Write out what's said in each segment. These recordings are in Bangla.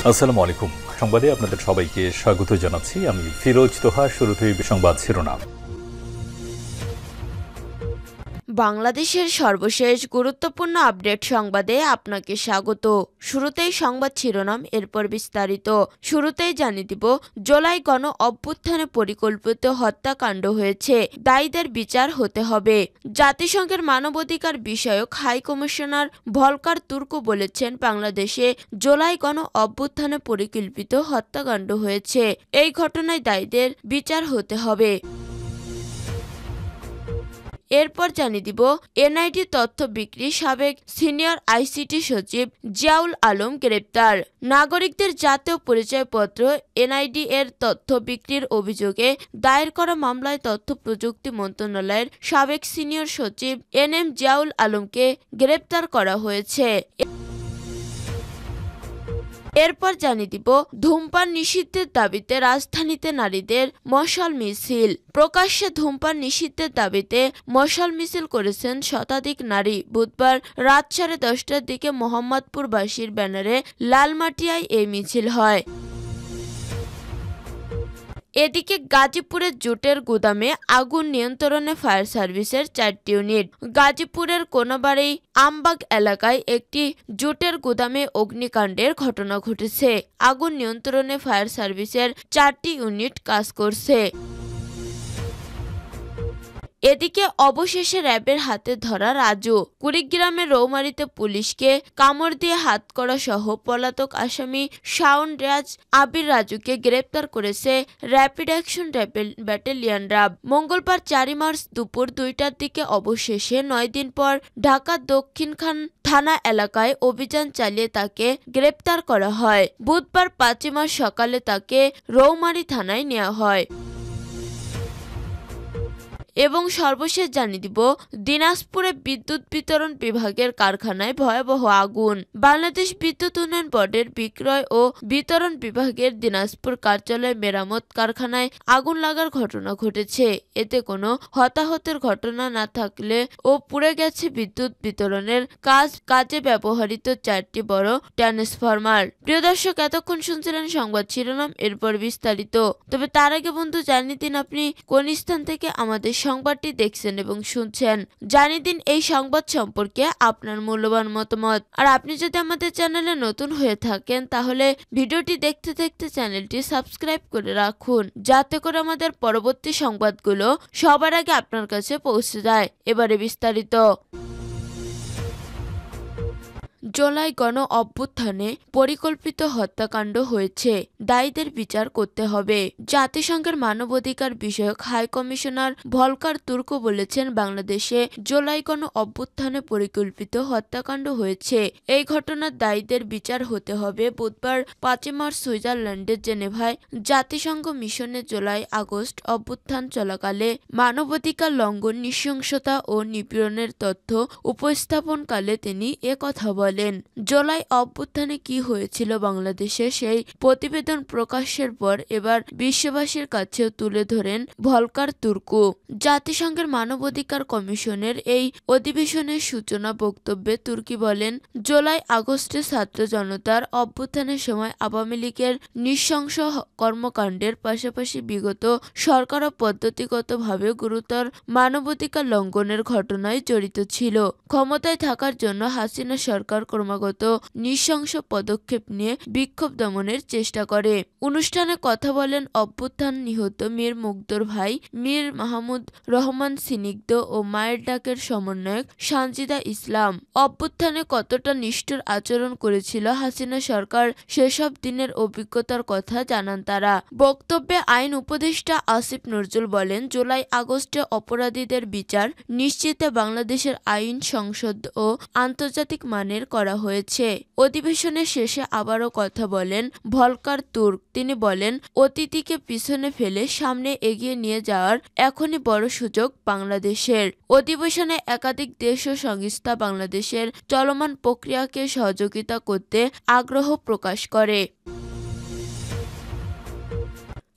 আসসালামু আলাইকুম। সংবাদে আপনাদের সবাইকে স্বাগত জানাচ্ছি। আমি ফিরোজ তোহা। শুরুতেই সংবাদ শিরোনাম। বাংলাদেশের সর্বশেষ গুরুত্বপূর্ণ আপডেট সংবাদে আপনাকে স্বাগত। শুরুতেই সংবাদ শিরোনাম, এরপর বিস্তারিত। শুরুতেই জানিয়ে দিব, জুলাই গণ অভ্যুত্থানে পরিকল্পিত হত্যাকাণ্ড হয়েছে, দায়ীদের বিচার হতে হবে। জাতিসংঘের মানবাধিকার বিষয়ক হাই কমিশনার ভলকার তুর্ক বলেছেন, বাংলাদেশে জুলাই গণ অভ্যুত্থানে পরিকল্পিত হত্যাকাণ্ড হয়েছে, এই ঘটনায় দায়ীদের বিচার হতে হবে। এরপর জানিয়ে দিব, এনআইডি তথ্য বিক্রি সাবেক সিনিয়র আইসিটি সচিব জিয়াউল আলম গ্রেপ্তার। নাগরিকদের জাতীয় পরিচয়পত্র এনআইডি এর তথ্য বিক্রির অভিযোগে দায়ের করা মামলায় তথ্য প্রযুক্তি মন্ত্রণালয়ের সাবেক সিনিয়র সচিব এনএম জিয়াউল আলমকে গ্রেপ্তার করা হয়েছে। এরপর জানিয়ে দিব, ধূমপান নিষিদ্ধের দাবিতে রাজধানীতে নারীদের মশাল মিছিল। প্রকাশ্যে ধূমপান নিষিদ্ধের দাবিতে মশাল মিছিল করেছেন শতাধিক নারী। বুধবার রাত 10:30টার দিকে মোহাম্মদপুরবাসীর ব্যানারে লালমাটিয়ায় এই মিছিল হয়। এদিকে গাজীপুরের জুটের গুদামে আগুন নিয়ন্ত্রণে ফায়ার সার্ভিসের 4টি ইউনিট। গাজীপুরের কোনাবাড়ি আমবাগ এলাকায় একটি জুটের গুদামে অগ্নিকাণ্ডের ঘটনা ঘটেছে। আগুন নিয়ন্ত্রণে ফায়ার সার্ভিসের 4টি ইউনিট কাজ করছে। এদিকে অবশেষে র্যাবের হাতে ধরা রাজু। কুড়িগ্রামের রৌমারীতে পুলিশকে কামড় দিয়ে হাতকড়া সহ পলাতক আসামি শাওন রাজ আবির রাজুকে গ্রেপ্তার করেছে র্যাপিড অ্যাকশন ব্যাটালিয়ন র্যাব। মঙ্গলবার 4 মার্চ দুপুর 2টার দিকে অবশেষে 9 দিন পর ঢাকা দক্ষিণখান থানা এলাকায় অভিযান চালিয়ে তাকে গ্রেপ্তার করা হয়। বুধবার 5 মার্চ সকালে তাকে রৌমারী থানায় নেওয়া হয়। এবং সর্বশেষ জানিয়ে দিব, দিনাজপুরে বিদ্যুৎ বিতরণ বিভাগের কারখানায় ভয়াবহ আগুন। বাংলাদেশ বিদ্যুৎ উন্নয়ন বোর্ডের বিক্রয় ও বিতরণ বিভাগের দিনাজপুর কার্যালয় মেরামত কারখানায় আগুন লাগার ঘটনা ঘটেছে। এতে কোনো হতাহতের ঘটনা না থাকলে ও পুড়ে গেছে বিদ্যুৎ বিতরণের কাজে ব্যবহৃত 4টি বড় ট্রান্সফরমার। প্রিয় দর্শক, এতক্ষণ শুনছিলেন সংবাদ শিরোনাম, এরপর বিস্তারিত। তবে তার আগে বন্ধু, জানিয়ে দিন আপনি কোন স্থান থেকে আমাদের সংবাদটি দেখছেন এবং শুনছেন। জানিয়ে দিন এই সংবাদ সম্পর্কে আপনার মূল্যবান মতামত। আর আপনি যদি আমাদের চ্যানেলে নতুন হয়ে থাকেন, তাহলে ভিডিওটি দেখতে দেখতে চ্যানেলটি সাবস্ক্রাইব করে রাখুন, যাতে করে আমাদের পরবর্তী সংবাদগুলো সবার আগে আপনার কাছে পৌঁছে যায়। এবারে বিস্তারিত। জুলাই গণ অভ্যুত্থানে পরিকল্পিত হত্যাকাণ্ড হয়েছে, দায়ীদের বিচার করতে হবে। জাতিসংঘের মানবাধিকার বিষয়ক হাই কমিশনার ভলকার তুর্ক বলেছেন, বাংলাদেশে জুলাই গণ অভ্যুত্থানে পরিকল্পিত হত্যাকাণ্ড হয়েছে, এই ঘটনার দায়ীদের বিচার হতে হবে। বুধবার 5 মার্চ সুইজারল্যান্ডের জেনেভায় জাতিসংঘ মিশনে জুলাই আগস্ট অভ্যুত্থান চলাকালে মানবাধিকার লঙ্ঘন, নৃশংসতা ও নিপীড়নের তথ্য উপস্থাপনকালে তিনি একথা বলেন। জুলাই অভ্যুত্থানে কি হয়েছিল বাংলাদেশে, সেই প্রতিবেদন প্রকাশের পর এবার বিশ্ববাসীর কাছেও তুলে ধরেন ভলকার তুর্ক। জাতিসংঘের মানবাধিকার কমিশনের এই অধিবেশনের সূচনা বক্তব্যে তুর্কি বলেন, জুলাই আগস্টে ছাত্র জনতার অভ্যুত্থানের সময় আওয়ামী লীগের নৃশংস কর্মকাণ্ডের পাশাপাশি বিগত সরকারও পদ্ধতিগতভাবে গুরুতর মানবাধিকার লঙ্ঘনের ঘটনায় জড়িত ছিল। ক্ষমতায় থাকার জন্য হাসিনা সরকার ক্রমাগত নৃশংস পদক্ষেপ নিয়ে বিক্ষোভ দমনের চেষ্টা করে। অনুষ্ঠানে কথা বলেন অভ্যুত্থান নিহত মীর মুগ্ধর ভাই মীর মাহমুদ রহমান স্নিগ্ধ ও মায়ের ডাকের সমন্বয়ক সানজিদা ইসলাম। অভ্যুত্থানে কতটা নিষ্ঠুর আচরণ করেছিল হাসিনা সরকার, সেসব দিনের অভিজ্ঞতার কথা জানান তারা। বক্তব্যে আইন উপদেষ্টা আসিফ নজরুল বলেন, জুলাই আগস্টে অপরাধীদের বিচার নিশ্চিতে বাংলাদেশের আইন, সংসদ ও আন্তর্জাতিক মানের করা হয়েছে। অধিবেশনের শেষে আবারও কথা বলেন ভলকার তুর্ক। তিনি বলেন, অতীতকে পিছনে ফেলে সামনে এগিয়ে নিয়ে যাওয়ার এখনই বড় সুযোগ বাংলাদেশের। অধিবেশনে একাধিক দেশ ও সংস্থা বাংলাদেশের চলমান প্রক্রিয়াকে সহযোগিতা করতে আগ্রহ প্রকাশ করে।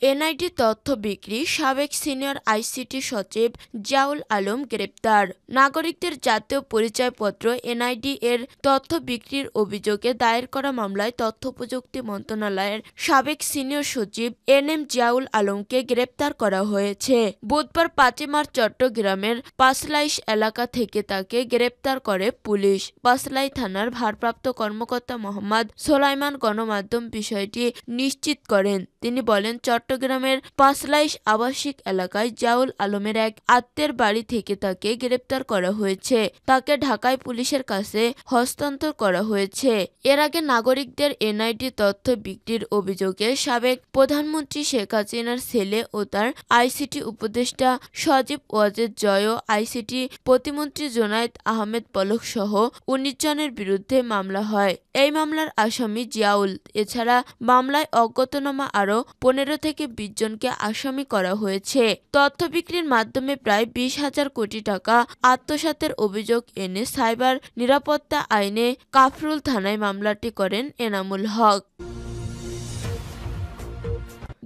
এনআইডি তথ্য বিক্রি, সাবেক সিনিয়র আইসিটি সচিব জিয়াউল আলম গ্রেপ্তার। নাগরিকদের জাতীয় পরিচয়পত্র এনআইডি এর তথ্য বিক্রির অভিযোগে দায়ের করা মামলায় তথ্য প্রযুক্তি মন্ত্রণালয়ের সাবেক সিনিয়র সচিব এনএম জিয়াউল আলমকে গ্রেপ্তার করা হয়েছে। বুধবার 5 মার্চ চট্টগ্রামের পাঁচলাইশ এলাকা থেকে তাকে গ্রেপ্তার করে পুলিশ। পাঁচলাই থানার ভারপ্রাপ্ত কর্মকর্তা মোহাম্মদ সোলাইমান গণমাধ্যম বিষয়টি নিশ্চিত করেন। তিনি বলেন, চট্টগ্রামের পাঁচলাইশ আবাসিক এলাকায় জিয়াউল আলমের এক আত্মীয়ের বাড়ি থেকে তাকে গ্রেপ্তার করা হয়েছে। তাকে ঢাকায় পুলিশের কাছে হস্তান্তর করা হয়েছে। এর আগে নাগরিকদের এনআইডি তথ্য বিক্রির অভিযোগে সাবেক প্রধানমন্ত্রী শেখ হাসিনার ছেলে ও তার আইসিটি উপদেষ্টা সজীব ওয়াজেদ জয়, আইসিটি প্রতিমন্ত্রী জোনায়েদ আহমেদ পলক সহ 19 জনের বিরুদ্ধে মামলা হয়। এই মামলার আসামি জিয়াউল। এছাড়া মামলায় অজ্ঞাতনামা আরও 15 থেকে 20 জনকে আসামি করা হয়েছে। তথ্য বিক্রির মাধ্যমে প্রায় 20,000 কোটি টাকা আত্মসাতের অভিযোগ এনে সাইবার নিরাপত্তা আইনে কাফরুল থানায় মামলাটি করেন এনামুল হক।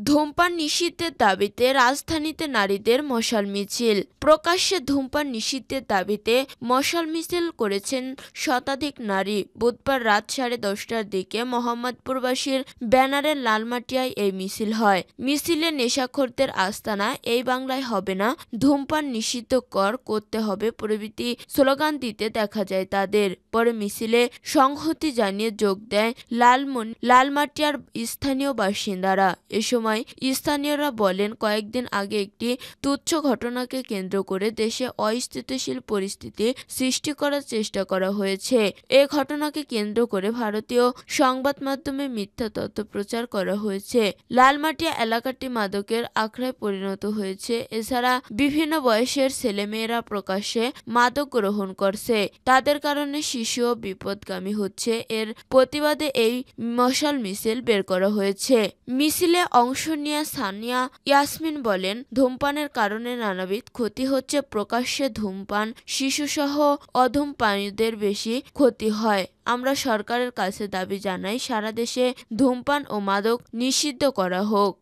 ধূমপান নিষিদ্ধের দাবিতে রাজধানীতে নারীদের মশাল মিছিল। প্রকাশ্যে ধূমপান নিষিদ্ধের দাবিতে মশাল মিছিল করেছেন শতাধিক নারী। বুধবার রাত 10:30টার দিকে মোহাম্মদপুরবাসীর ব্যানারে লালমাটিয়ায় এই মিছিল হয়। মিছিলে নেশাখোরদের আস্তানা এই বাংলায় হবে না, ধূমপান নিষিদ্ধ করতে হবে প্রভৃতি স্লোগান দিতে দেখা যায় তাদের। পরে মিছিলে সংহতি জানিয়ে যোগ দেয় লালমাটিয়ার স্থানীয় বাসিন্দারা। এ সময় স্থানীয়রা বলেন, কয়েকদিন আগে একটি তুচ্ছ ঘটনাকে কেন্দ্র করে দেশে অস্থিতিশীল পরিস্থিতি সৃষ্টি করার চেষ্টা করা হয়েছে। এ ঘটনাকে কেন্দ্র করে ভারতীয় সংবাদ মাধ্যমে মিথ্যা তথ্য প্রচার করা হয়েছে। লালমাটিয়া এলাকাটি মাদকের আখড়ায় পরিণত হয়েছে। এছাড়া বিভিন্ন বয়সের ছেলেমেয়েরা প্রকাশ্যে মাদক গ্রহণ করছে। তাদের কারণে শিশুও বিপদগামী হচ্ছে। এর প্রতিবাদে এই মশাল মিছিল বের করা হয়েছে। মিছিলে অংশ নিয়ে সানিয়া ইয়াসমিন বলেন, ধূমপানের কারণে নানাবিধ ক্ষতি হচ্ছে। প্রকাশ্যে ধূমপান শিশুসহ অধূমপায়ীদের বেশি ক্ষতি হয়। আমরা সরকারের কাছে দাবি জানাই, সারা দেশে ধূমপান ও মাদক নিষিদ্ধ করা হোক।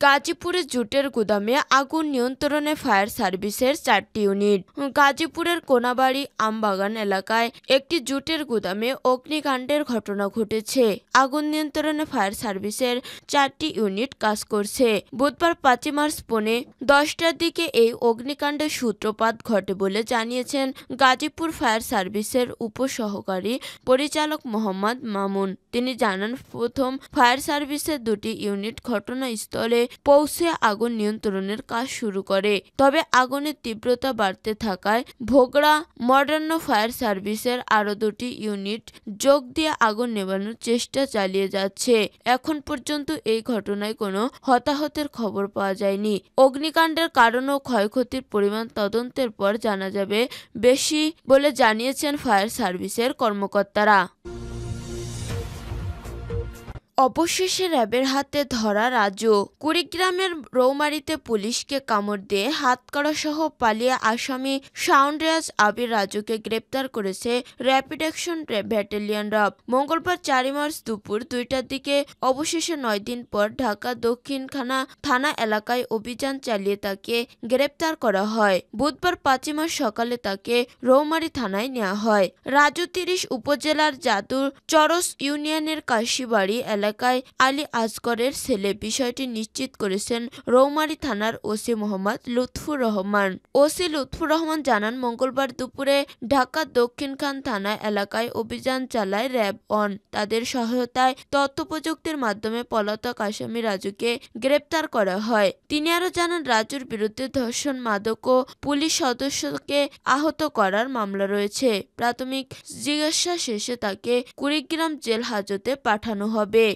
গাজীপুরে জুটের গুদামে আগুন নিয়ন্ত্রণে ফায়ার সার্ভিসের 4টি ইউনিট। গাজীপুরের কোনাবাড়ি আমবাগান এলাকায় একটি জুটের গুদামে অগ্নিকাণ্ডের ঘটনা ঘটেছে। আগুন নিয়ন্ত্রণে ফায়ার সার্ভিসের 4টি ইউনিট কাজ করছে। বুধবার 5 মার্চ পৌনে 10টার দিকে এই অগ্নিকাণ্ডের সূত্রপাত ঘটে বলে জানিয়েছেন গাজীপুর ফায়ার সার্ভিসের উপসহকারী পরিচালক মোহাম্মদ মামুন। তিনি জানান, প্রথম ফায়ার সার্ভিসের 2টি ইউনিট ঘটনাস্থলে পৌঁছে আগুন নিয়ন্ত্রণের কাজ শুরু করে। তবে আগুনের তীব্রতা বাড়তে থাকায় ভোগড়া মডার্ন ফায়ার সার্ভিসের আরও 2টি ইউনিট যোগ দিয়ে আগুন নেভানোর চেষ্টা চালিয়ে যাচ্ছে। এখন পর্যন্ত এই ঘটনায় কোনো হতাহতের খবর পাওয়া যায়নি। অগ্নিকাণ্ডের কারণ ও ক্ষয়ক্ষতির পরিমাণ তদন্তের পর জানা যাবে বেশি বলে জানিয়েছেন ফায়ার সার্ভিসের কর্মকর্তারা। অবশেষে র্যাবের হাতে ধরা রাজু। কুড়িগ্রামের রৌমারীতে পুলিশকে কামড় দিয়ে হাতকড়া সহ পালিয়ে আসামি সাউন্ডরাজ আবির রাজুকে গ্রেপ্তার করেছে র্যাপিড অ্যাকশন ব্যাটালিয়ন র্যাব। মঙ্গলবার 4 মার্চ দুপুর 2টার দিকে অবশেষে 9 দিন পর ঢাকা দক্ষিণ থানা এলাকায় অভিযান চালিয়ে তাকে গ্রেপ্তার করা হয়। বুধবার 5 মার্চ সকালে তাকে রৌমারী থানায় নেওয়া হয়। রাজু 30 উপজেলার জাদুর চরস ইউনিয়নের কাশিবাড়ি এলাকায় আলী আসগরের ছেলে। বিষয়টি নিশ্চিত করেছেন রৌমারী থানার ওসি মোহাম্মদ লুৎফুর রহমান। ওসি লুৎফুর রহমান জানান, মঙ্গলবার দুপুরে ঢাকা দক্ষিণ থানা এলাকায় অভিযান চালায় র্যাব অন। তাদের সহায়তায় তথ্য প্রযুক্তির মাধ্যমে পলাতক আসামি রাজুকে গ্রেপ্তার করা হয়। তিনি আরও জানান, রাজুর বিরুদ্ধে ধর্ষণ, মাদক ও পুলিশ সদস্যকে আহত করার মামলা রয়েছে। প্রাথমিক জিজ্ঞাসা শেষে তাকে কুড়িগ্রাম জেল হাজতে পাঠানো হবে।